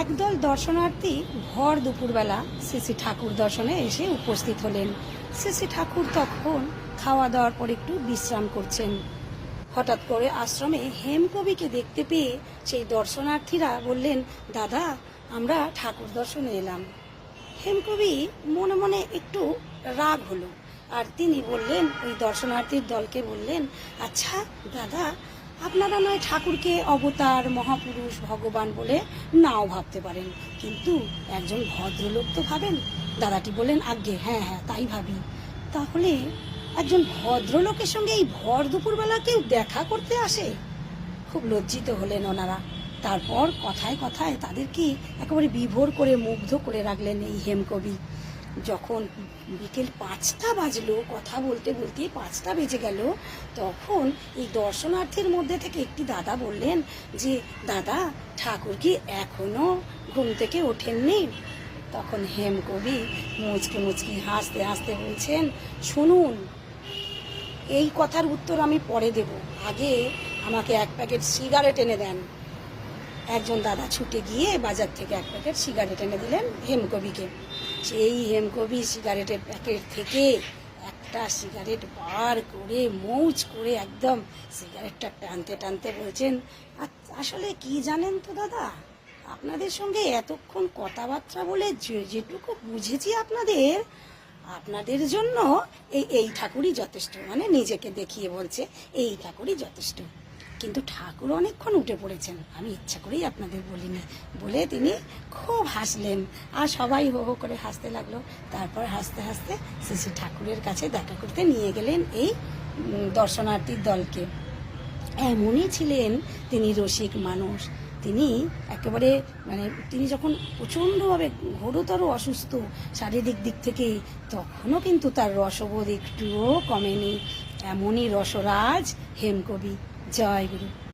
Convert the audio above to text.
একদল দর্শনার্থী ভর দুপুরবেলা শ্রী ঠাকুর দর্শনে এসে উপস্থিত হলেন। শ্রী ঠাকুর তখন খাওয়া দাওয়ার পর একটু বিশ্রাম করছেন। হঠাৎ করে আশ্রমে হেমকবিকে দেখতে পেয়ে সেই দর্শনার্থীরা বললেন, দাদা, আমরা ঠাকুর দর্শনে এলাম। হেমকবি মনে মনে একটু রাগ হলো, আর তিনি বললেন, ওই দর্শনার্থীর দলকে বললেন, আচ্ছা দাদা, আপনারা নয় ঠাকুরকে অবতার, মহাপুরুষ, ভগবান বলে নাও ভাবতে পারেন, কিন্তু একজন ভদ্রলোক তো ভাবেন। দাদাটি বললেন, আজ্ঞে, হ্যাঁ হ্যাঁ, তাই ভাবি। তাহলে একজন ভদ্রলোকের সঙ্গে এই ভর দুপুরবেলা কেউ দেখা করতে আসে? খুব লজ্জিত হলেন ওনারা। তারপর কথায় কথায় তাদেরকে একেবারে বিভোর করে মুগ্ধ করে রাখলেন এই হেমকবি। যখন বিকেল 5টা বাজলো, কথা বলতে বলতে 5টা বেজে গেল, তখন এই দর্শনার্থীর মধ্যে থেকে একটি দাদা বললেন যে, দাদা, ঠাকুর কি এখনো ঘুম থেকে ওঠেননি? তখন হেমকবি মুচকি মুচকি হাসতে হাসতে বলছেন, শুনুন, এই কথার উত্তর আমি পরে দেব, আগে আমাকে 1 প্যাকেট সিগারেট এনে দেন। একজন দাদা ছুটে গিয়ে বাজার থেকে 1 প্যাকেট সিগারেট এনে দিলেন হেমকবিকে। সেই হেমকবি সিগারেটের প্যাকেট থেকে একটা সিগারেট বার করে মৌজ করে একদম সিগারেটটা টানতে টানতে বলছেন, আসলে কি জানেন তো দাদা, আপনাদের সঙ্গে এতক্ষণ কথাবার্তা বলে যেটুকু বুঝেছি আপনাদের জন্য এই ঠাকুরই যথেষ্ট। মানে নিজেকে দেখিয়ে বলছে, এই ঠাকুরই যথেষ্ট। কিন্তু ঠাকুর অনেকক্ষণ উঠে পড়েছেন, আমি ইচ্ছা করেই আপনাদের বলিনি বলে তিনি খুব হাসলেন, আর সবাই হো হো করে হাসতে লাগলো। তারপর হাসতে হাসতে শ্রী ঠাকুরের কাছে দেখা করতে নিয়ে গেলেন এই দর্শনার্থীর দলকে। এমনই ছিলেন তিনি রসিক মানুষ। তিনি একেবারে তিনি যখন প্রচণ্ডভাবে ঘোরতর অসুস্থ শারীরিক দিক থেকে, তখনও কিন্তু তার রসবোধ একটুও কমেনি। এমনই রসরাজ হেমকবি। জয় গুরু।